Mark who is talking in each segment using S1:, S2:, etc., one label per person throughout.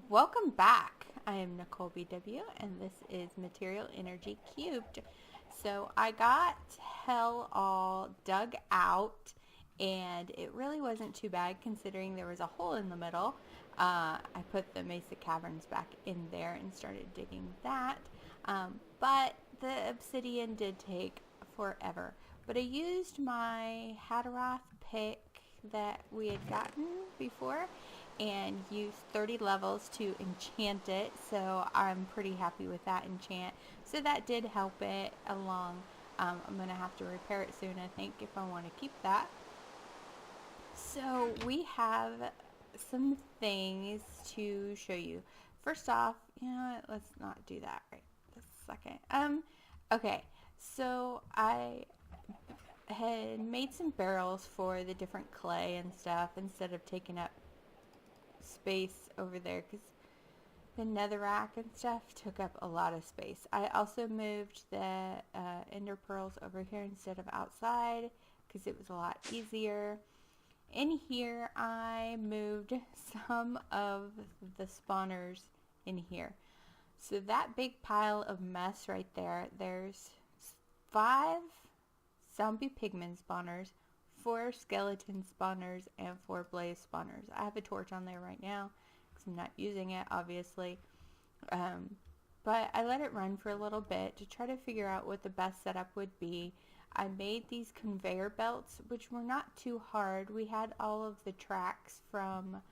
S1: Welcome back. I am Nicolbw and this is Material Energy Cubed. So I got hell all dug out and it really wasn't too bad considering there was a hole in the middle. I put the Mesa Caverns back in there and started digging that. But the obsidian did take forever. But I used my Hatteroth pick that we had gotten before and used 30 levels to enchant it, so I'm pretty happy with that enchant. So that did help it along. I'm going to have to repair it soon, I think, if I want to keep that. So we have some things to show you. First off, you know what, let's not do that right this second. Okay, so I had made some barrels for the different clay and stuff instead of taking up space over there because the netherrack and stuff took up a lot of space. I also moved the ender pearls over here instead of outside because it was a lot easier. In here I moved some of the spawners in here. So that big pile of mess right there, there's 5 zombie pigman spawners, 4 skeleton spawners, and 4 blaze spawners. I have a torch on there right now because I'm not using it, obviously. But I let it run for a little bit to try to figure out what the best setup would be. I made these conveyor belts, which were not too hard. We had all of the tracks from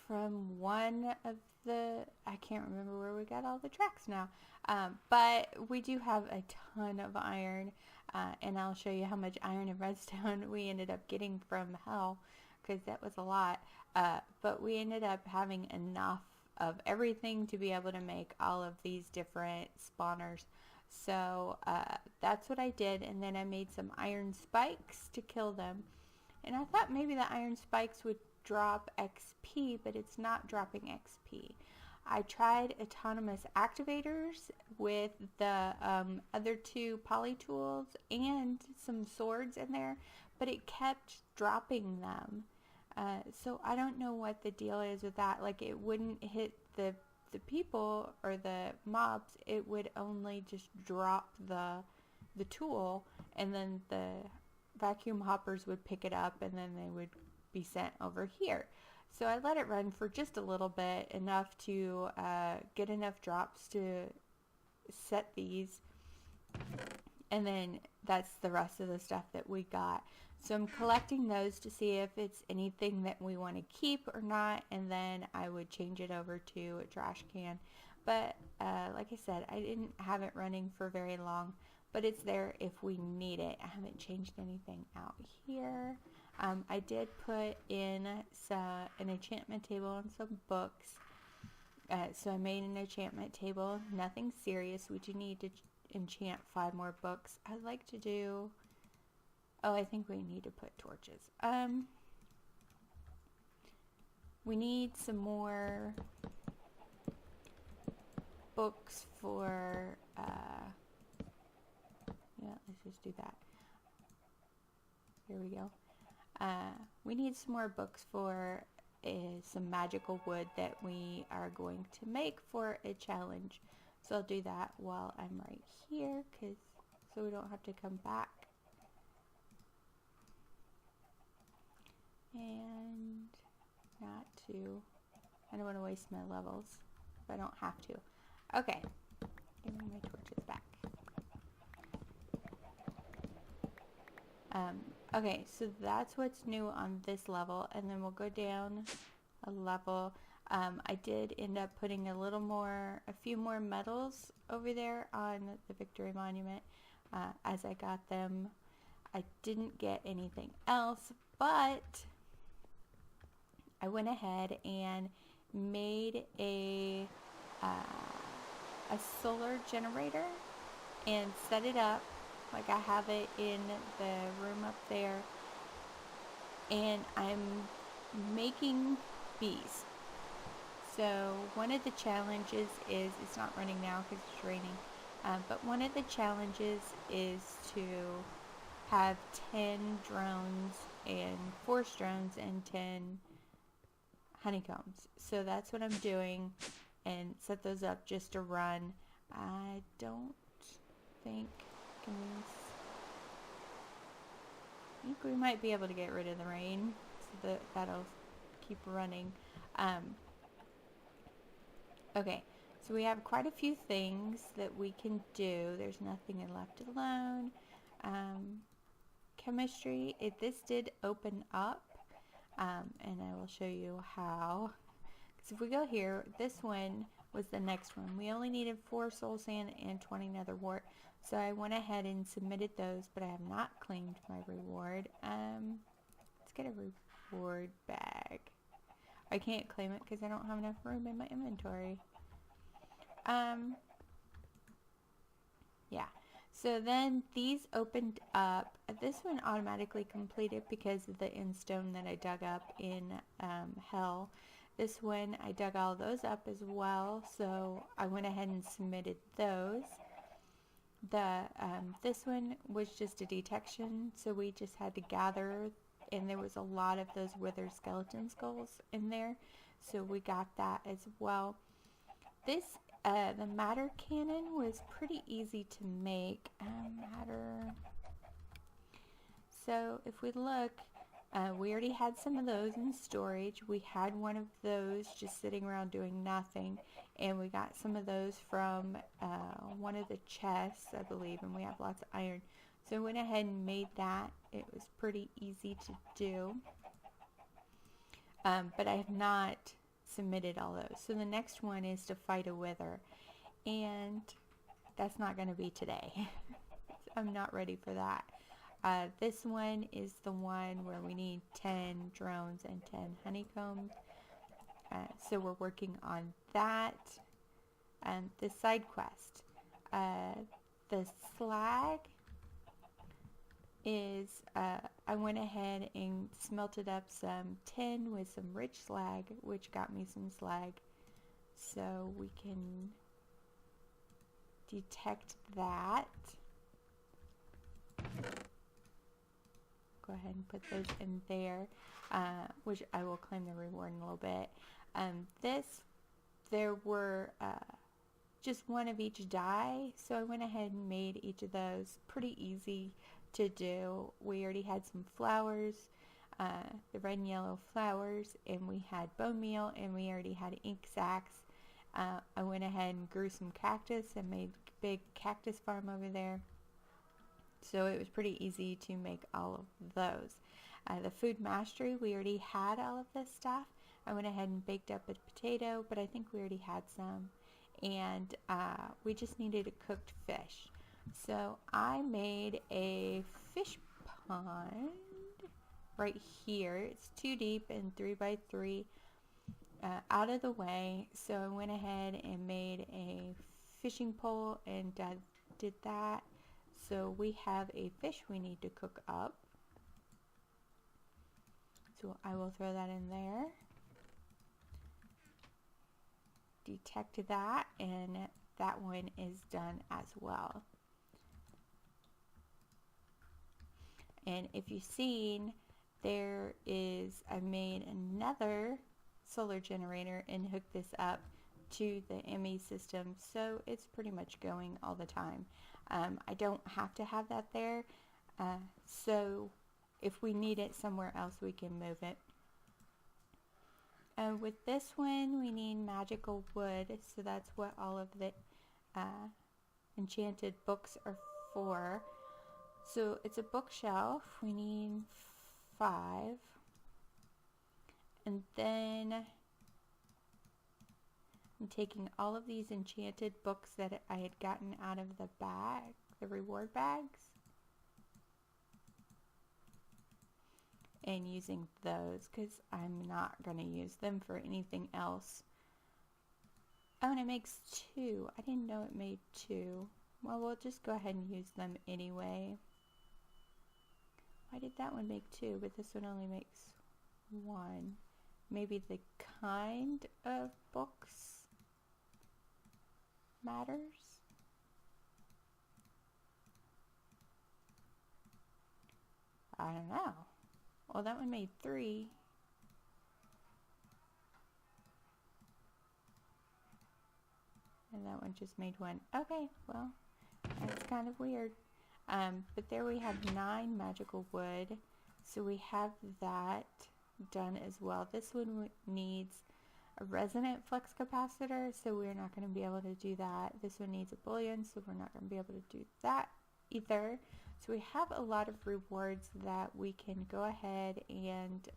S1: one of I can't remember where we got all the tracks now. But we do have a ton of iron, and I'll show you how much iron and redstone we ended up getting from hell, because that was a lot. But we ended up having enough of everything to be able to make all of these different spawners. So that's what I did, and then I made some iron spikes to kill them. And I thought maybe the iron spikes would drop XP, but it's not dropping XP. I tried autonomous activators with the other 2 poly tools and some swords in there, but it kept dropping them. So I don't know what the deal is with that. Like, it wouldn't hit the people or the mobs. It would only just drop the tool, and then the vacuum hoppers would pick it up, and then they would be sent over here. So I let it run for just a little bit, enough to get enough drops to set these, and then that's the rest of the stuff that we got. So I'm collecting those to see if it's anything that we want to keep or not, and then I would change it over to a trash can. But like I said, I didn't have it running for very long, but it's there if we need it. I haven't changed anything out here. I did put in an enchantment table and some books. So I made an enchantment table. Nothing serious. We do need to enchant 5 more books. I'd like to do... Oh, I think we need to put torches. We need some more books for... yeah, let's just do that. Here we go. We need some more books for some magical wood that we are going to make for a challenge. So I'll do that while I'm right here, so we don't have to come back. And I don't want to waste my levels if I don't have to. Okay, give me my torches back. Okay, so that's what's new on this level, and then we'll go down a level. I did end up putting a few more medals over there on the Victory Monument as I got them. I didn't get anything else, but I went ahead and made a solar generator and set it up. Like, I have it in the room up there, and I'm making bees. So one of the challenges is, it's not running now because it's raining, but one of the challenges is to have 10 drones and 4 drones and 10 honeycombs. So that's what I'm doing, and set those up just to run. I don't think, I think we might be able to get rid of the rain, so that'll keep running. Okay, so we have quite a few things that we can do. There's nothing in left alone. Chemistry, this did open up, and I will show you how. So if we go here, this one was the next one. We only needed 4 soul sand and 20 nether wart. So I went ahead and submitted those, but I have not claimed my reward. Let's get a reward bag. I can't claim it because I don't have enough room in my inventory. Yeah. So then these opened up. This one automatically completed because of the end stone that I dug up in Hell. This one I dug all those up as well, so I went ahead and submitted those. This one was just a detection, so we just had to gather, and there was a lot of those withered skeleton skulls in there, so we got that as well. This the matter cannon was pretty easy to make. Matter. So if we look, we already had some of those in storage. We had one of those just sitting around doing nothing, and we got some of those from one of the chests, I believe, and we have lots of iron. So I went ahead and made that. It was pretty easy to do, but I have not submitted all those. So the next one is to fight a wither, and that's not going to be today. I'm not ready for that. This one is the one where we need 10 drones and 10 honeycombs. So we're working on that. The side quest. The slag is, I went ahead and smelted up some tin with some rich slag, which got me some slag. So we can detect that. Go ahead and put those in there, which I will claim the reward in a little bit. There were just one of each dye, so I went ahead and made each of those. Pretty easy to do. We already had some flowers, the red and yellow flowers, and we had bone meal, and we already had ink sacs. I went ahead and grew some cactus and made a big cactus farm over there. So it was pretty easy to make all of those. The food mastery, we already had all of this stuff. I went ahead and baked up a potato, but I think we already had some. And we just needed a cooked fish. So I made a fish pond right here. It's 2 deep and 3 by 3 out of the way. So I went ahead and made a fishing pole and did that. So we have a fish we need to cook up. So I will throw that in there. Detect that, and that one is done as well. And if you've seen, there is, I made another solar generator and hooked this up to the ME system, so it's pretty much going all the time. I don't have to have that there, so if we need it somewhere else, we can move it. With this one, we need magical wood, so that's what all of the enchanted books are for. So it's a bookshelf. We need 5. And then I'm taking all of these enchanted books that I had gotten out of the bag, the reward bags, and using those because I'm not going to use them for anything else. Oh, and it makes 2. I didn't know it made 2. Well, we'll just go ahead and use them anyway. Why did that one make 2, but this one only makes 1? Maybe the kind of books matters. I don't know. Well, that one made 3. And that one just made 1. Okay, well, that's kind of weird. But there we have 9 magical wood. So we have that done as well. This one needs a resonant flux capacitor, so we're not going to be able to do that. This one needs a bullion, so we're not going to be able to do that either. So we have a lot of rewards that we can go ahead and,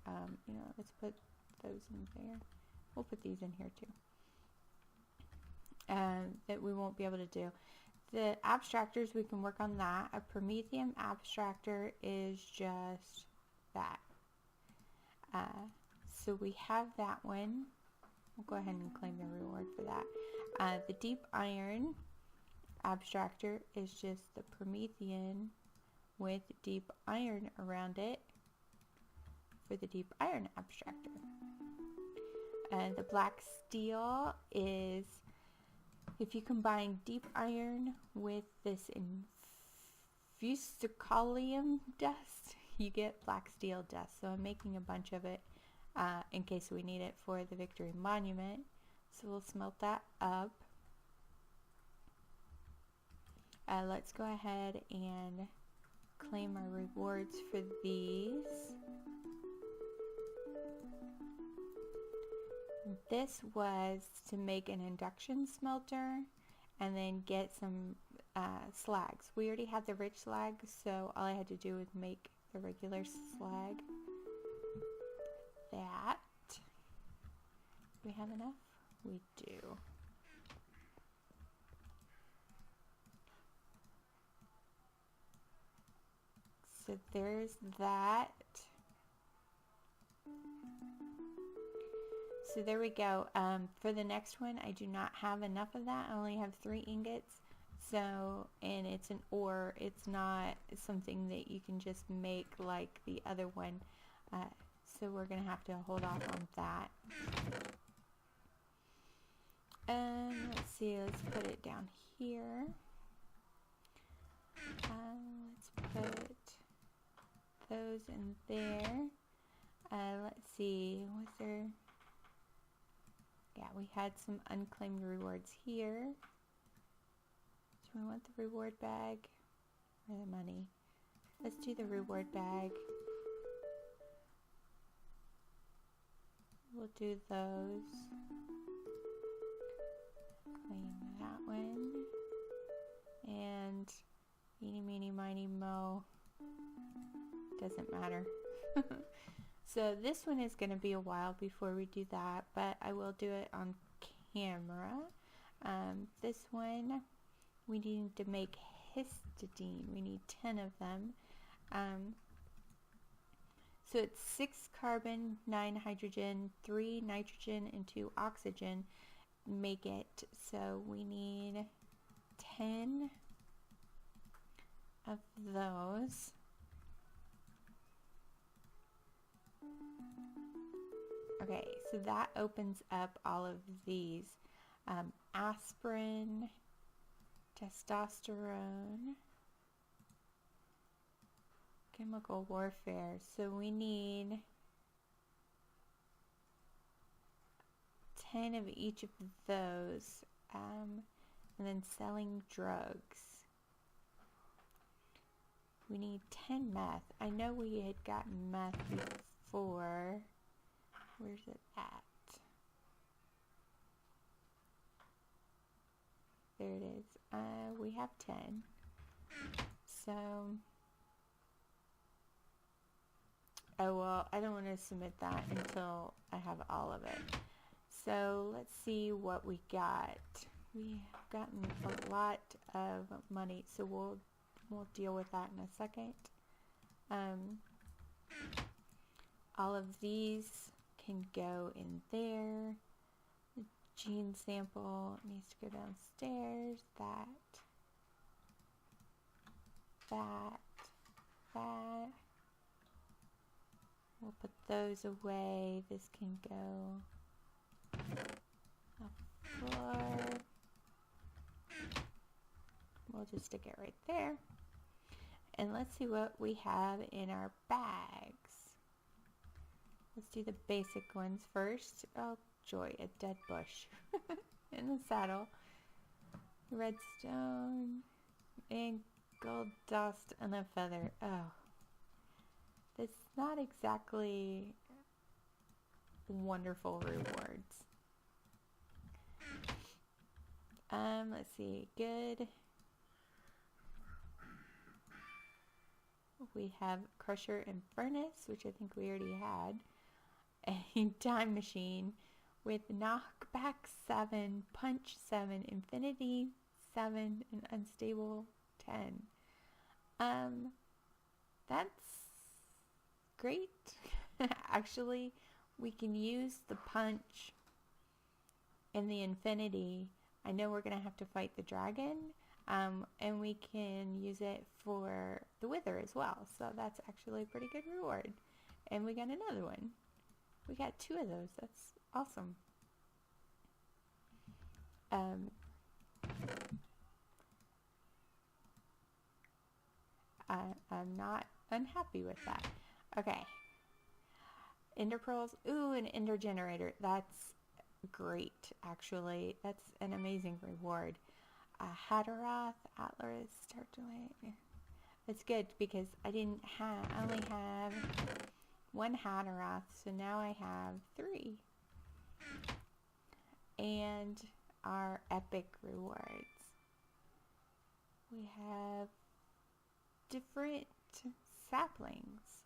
S1: let's put those in there. We'll put these in here too. That we won't be able to do. The abstractors, we can work on that. A Promethium abstractor is just that. So we have that one. We'll go ahead and claim the reward for that. The Deep Iron abstractor is just the Promethium with deep iron around it for the Deep Iron abstractor. The Black Steel is, if you combine deep iron with this fusticolium dust, you get black steel dust. So I'm making a bunch of it in case we need it for the Victory Monument. So we'll smelt that up. Let's go ahead and claim our rewards for these. This was to make an induction smelter and then get some slags. We already had the rich slag, so all I had to do was make the regular slag. That. Do we have enough? We do. So there's that. So there we go. For the next one, I do not have enough of that. I only have 3 ingots. So, and it's an ore. It's not something that you can just make like the other one. So we're going to have to hold off on that. Let's see. Let's put it down here. Let's put those in there. Let's see. Was there... Yeah, we had some unclaimed rewards here. Do we want the reward bag or the money? Let's do the reward bag. We'll do those. Claim that one. And eeny, meeny, miny, mo. Doesn't matter. So this one is going to be a while before we do that, but I will do it on camera. This one, we need to make histidine. We need 10 of them. So it's 6 carbon, 9 hydrogen, 3 nitrogen, and 2 oxygen. Make it. So we need 10 of those. Okay, so that opens up all of these. Aspirin, testosterone, chemical warfare. So we need 10 of each of those. And then selling drugs. We need 10 meth. I know we had gotten meth before. Where's it at? There it is. We have 10. So, oh well, I don't want to submit that until I have all of it. So let's see what we got. We have gotten a lot of money, so we'll deal with that in a second. All of these can go in there. The gene sample needs to go downstairs. That. We'll put those away. This can go up the floor. We'll just stick it right there. And let's see what we have in our bags. Let's do the basic ones first. Oh, joy, a dead bush in the saddle. Redstone and gold dust and a feather. Oh, that's not exactly wonderful rewards. Let's see. Good. We have crusher and furnace, which I think we already had. A time machine with knockback 7, punch 7, infinity 7, and unstable 10. That's great. Actually, we can use the punch and the infinity. I know we're going to have to fight the dragon, and we can use it for the wither as well. So that's actually a pretty good reward. And we got another one. We got 2 of those. That's awesome. I'm not unhappy with that. Okay. Ender pearls. Ooh, an ender generator. That's great, actually. That's an amazing reward. Hatteroth, Atlas, Startlight. It's good because I only have 1 Hatteroth, so now I have 3. And our epic rewards. We have different saplings.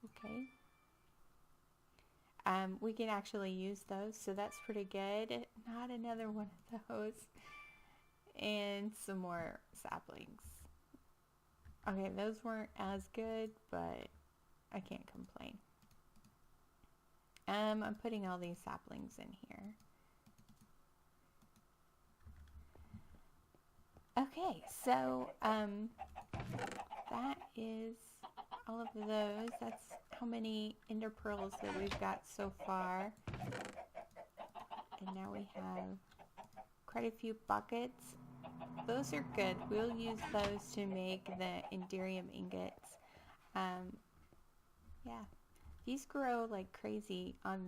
S1: Okay. We can actually use those, so that's pretty good. Not another one of those. And some more saplings. Okay, those weren't as good, but I can't complain. I'm putting all these saplings in here. Okay, so that is all of those. That's how many ender pearls that we've got so far. And now we have quite a few buckets. Those are good. We'll use those to make the Enderium ingots. Yeah, these grow like crazy on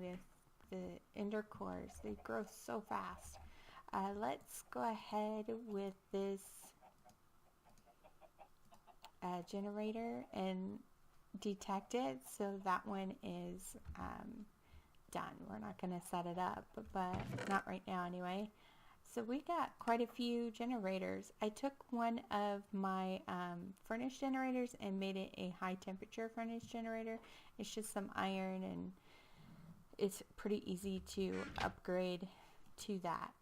S1: the ender cores. They grow so fast. Let's go ahead with this generator and detect it. So that one is done. We're not going to set it up, but not right now anyway. So we got quite a few generators. I took one of my furnace generators and made it a high temperature furnace generator. It's just some iron, and it's pretty easy to upgrade to that.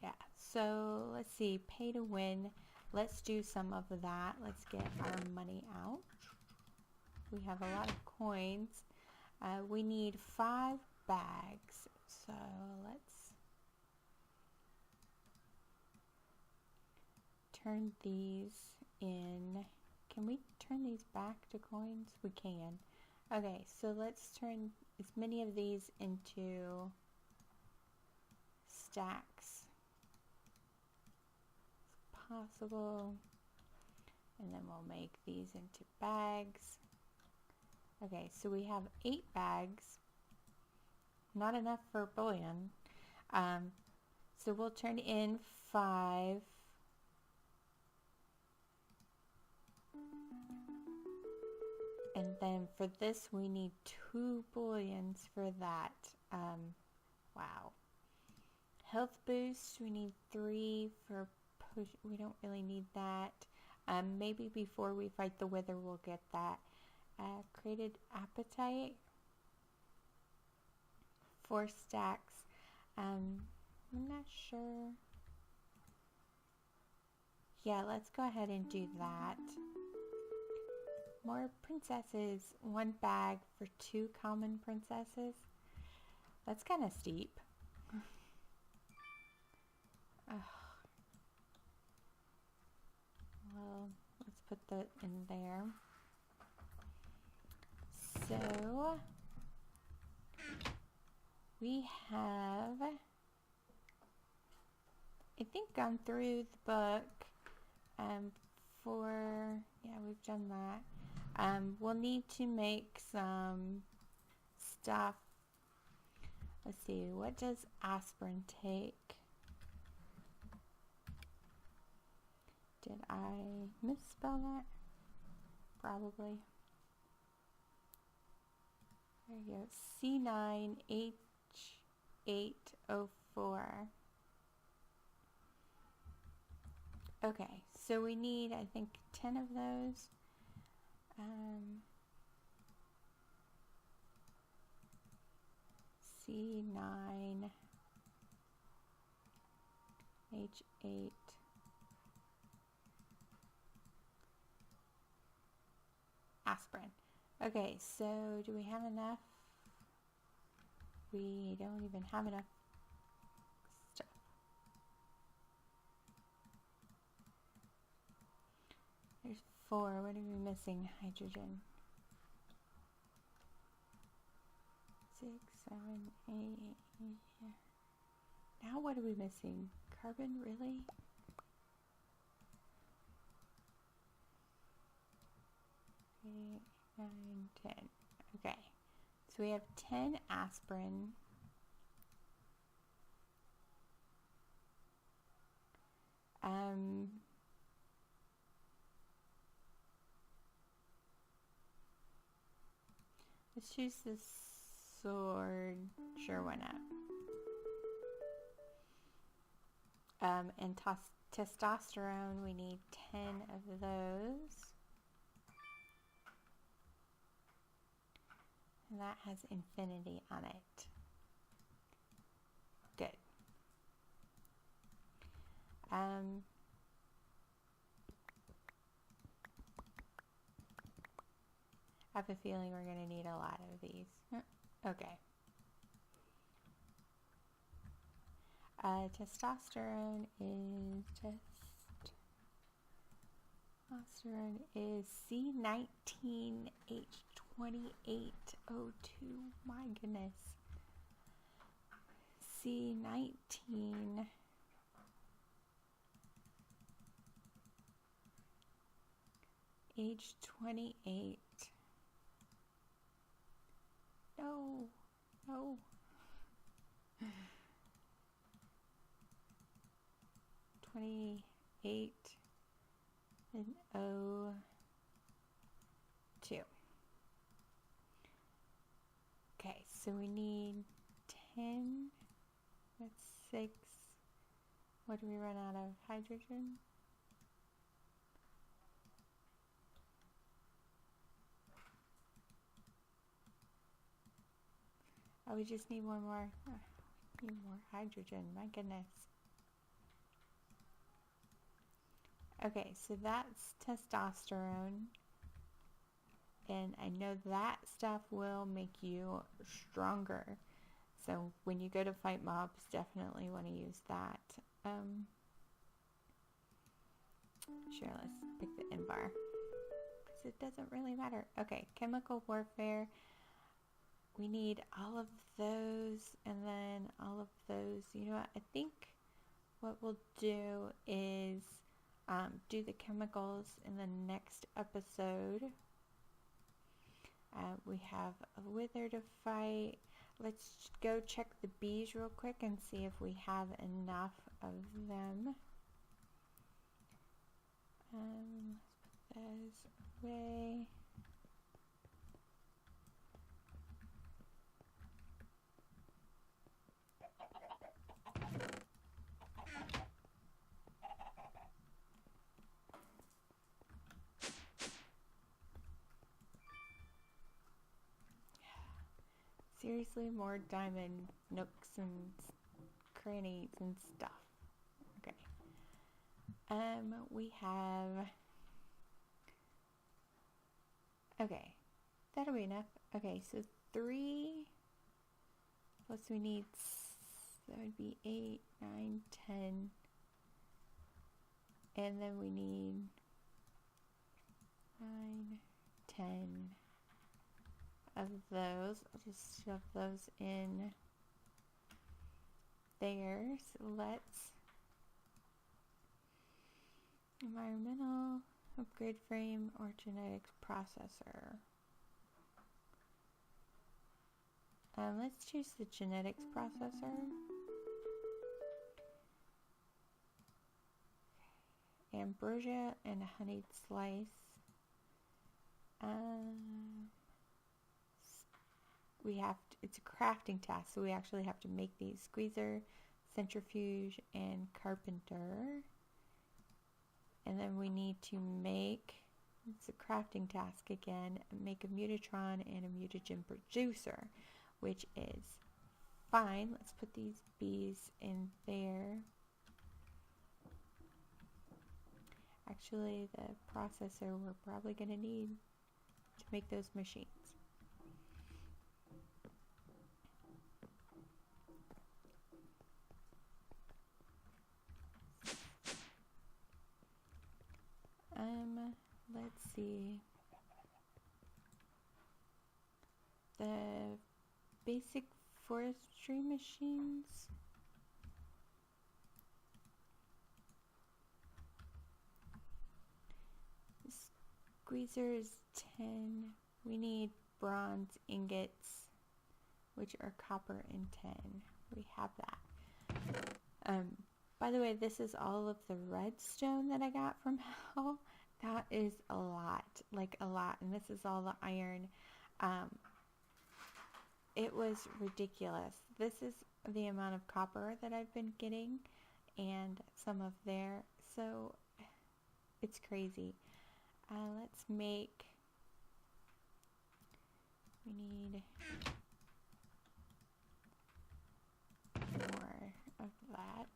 S1: Yeah, so let's see, pay to win. Let's do some of that. Let's get our money out. We have a lot of coins. We need 5 bags, so let's turn these in. Can we turn these back to coins? We can. Okay, so let's turn as many of these into stacks as possible, and then we'll make these into bags. Okay, so we have 8 bags. Not enough for bullion. So we'll turn in 5. And then for this we need 2 bullions for that. Wow. Health boost, we need 3 for push. We don't really need that. Maybe before we fight the wither we'll get that. Created appetite. 4 stacks. I'm not sure. Yeah, let's go ahead and do that. More princesses. 1 bag for 2 common princesses. That's kind of steep. Well, let's put that in there. So we have, I think, gone through the book 4. Yeah, we've done that. We'll need to make some stuff. Let's see, what does aspirin take? Did I misspell that? Probably. There you go. C9H8O4. Okay, so we need, I think, 10 of those. C9H8. Aspirin. Okay, so do we have enough? We don't even have enough stuff. There's 4. What are we missing? Hydrogen. 6, 7, 8. Now what are we missing? Carbon, really? Eight, 9, 10. Okay, so we have 10 aspirin. Let's choose this sword. Sure, why not? And testosterone, we need 10 of those. And that has infinity on it. Good. I have a feeling we're going to need a lot of these. Okay. Testosterone is C19H28O2. My goodness. C19H28. No. 28 and O2. Okay, so we need 10. That's 6. What do we run out of? Hydrogen? Oh, we just need one more. Need more hydrogen. My goodness. Okay, so that's testosterone. And I know that stuff will make you stronger. So when you go to fight mobs, definitely want to use that. Sure, let's pick the N bar. Because it doesn't really matter. Okay, chemical warfare. We need all of those and then all of those. You know what? I think what we'll do is do the chemicals in the next episode. We have a wither to fight. Let's go check the bees real quick and see if we have enough of them. Let's put those away. Seriously, more diamond nooks and crannies and stuff. Okay. We have... Okay. That'll be enough. Okay, so 3 plus we need... That would be 8, 9, 10. And then we need 9, 10 of those. I'll just shove those in there. So let's environmental. Upgrade frame or genetics processor. Let's choose the genetics processor. Ambrosia and a honeyed slice. It's a crafting task, so we actually have to make these: squeezer, centrifuge, and carpenter. And then we need to make, it's a crafting task again, make a mutatron and a mutagen producer, which is fine. Let's put these bees in there. Actually, the processor we're probably going to need to make those machines. Let's see. The basic forestry machines. Squeezer is 10. We need bronze ingots, which are copper and 10. We have that. By the way, this is all of the redstone that I got from Hell. That is a lot, like a lot. And this is all the iron. It was ridiculous. This is the amount of copper that I've been getting and some of there. So it's crazy. Let's make, we need more of that.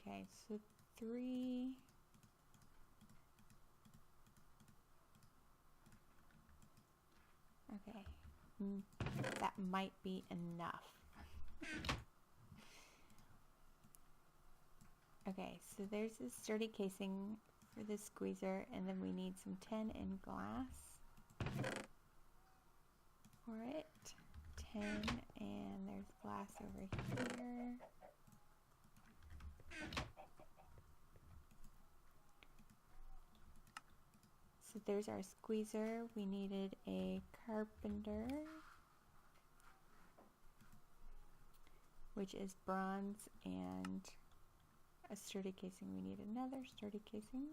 S1: Okay, so 3. Okay, that might be enough. Okay, so there's this sturdy casing for the squeezer, and then we need some tin and glass for it. 10, and there's glass over here. So there's our squeezer. We needed a carpenter, which is bronze, and a sturdy casing. We need another sturdy casing.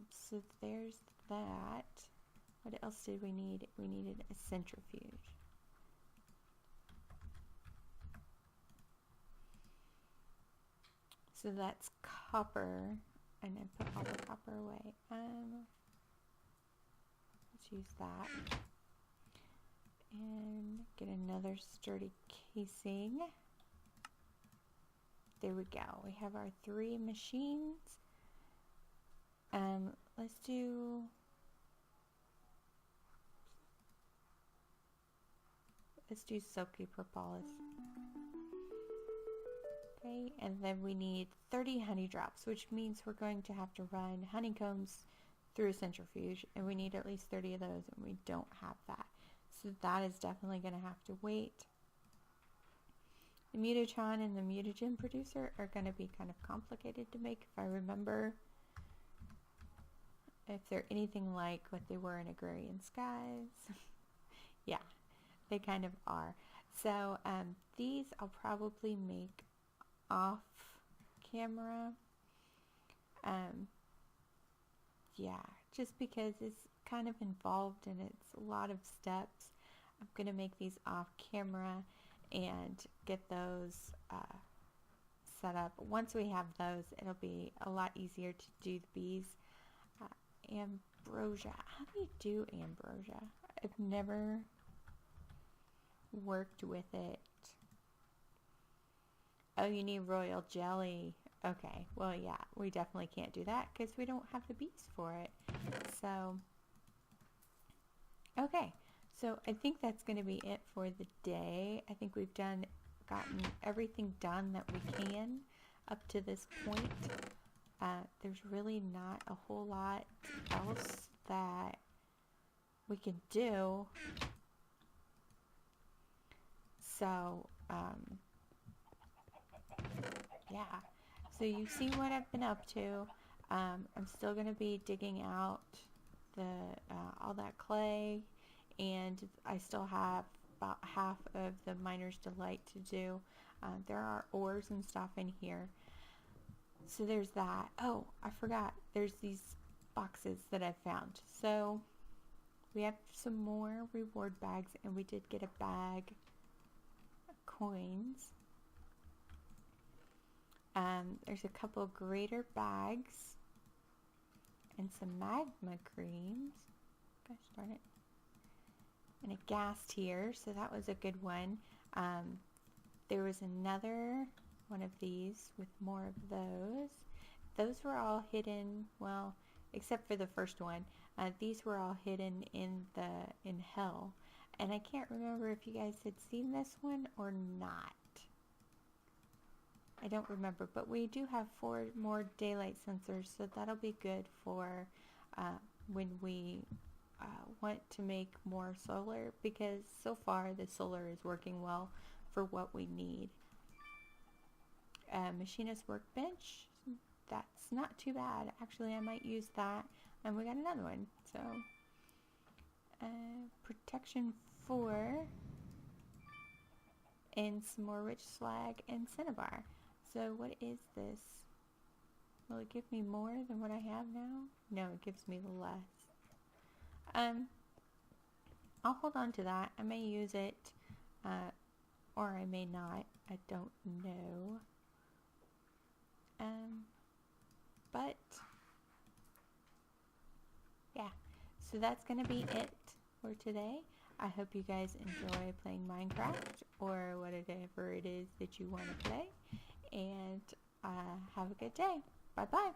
S1: So there's that. What else did we need? We needed a centrifuge. So that's copper, and I put all the copper away. Let's use that. And get another sturdy casing. There we go. We have our 3 machines. Let's do silky propolis. Okay, and then we need 30 honey drops, which means we're going to have to run honeycombs through a centrifuge, and we need at least 30 of those, and we don't have that. So that is definitely going to have to wait. The mutatron and the mutagen producer are going to be kind of complicated to make, if I remember. If they're anything like what they were in Agrarian Skies. Yeah, they kind of are. So these I'll probably make off camera. Yeah, just because it's kind of involved and it's a lot of steps. I'm going to make these off camera and get those set up. Once we have those, it'll be a lot easier to do the bees. Ambrosia. How do you do ambrosia? I've never worked with it. Oh, you need royal jelly. Okay, well, yeah, we definitely can't do that because we don't have the bees for it. So, okay, so I think that's going to be it for the day. I think we've gotten everything done that we can up to this point. There's really not a whole lot else that we can do. So, yeah. So you see what I've been up to. I'm still going to be digging out the all that clay, and I still have about half of the Miner's Delight to do. There are ores and stuff in here. So there's that. Oh, I forgot. There's these boxes that I found. So we have some more reward bags, and we did get a bag of coins. There's a couple greater bags and some magma creams. Gosh darn it. And a gas tier, so that was a good one. There was another one of these with more of those. Those were all hidden, well, except for the first one. These were all hidden in hell. And I can't remember if you guys had seen this one or not. I don't remember, but we do have 4 more daylight sensors, so that'll be good for when we want to make more solar, because so far the solar is working well for what we need. Machinist workbench, that's not too bad. Actually, I might use that, and we got another one. So protection 4 and some more rich slag and cinnabar. So what is this? Will it give me more than what I have now? No, it gives me less. I'll hold on to that. I may use it, or I may not. I don't know. But yeah, so that's gonna be it for today. I hope you guys enjoy playing Minecraft or whatever it is that you want to play. And have a good day. Bye-bye.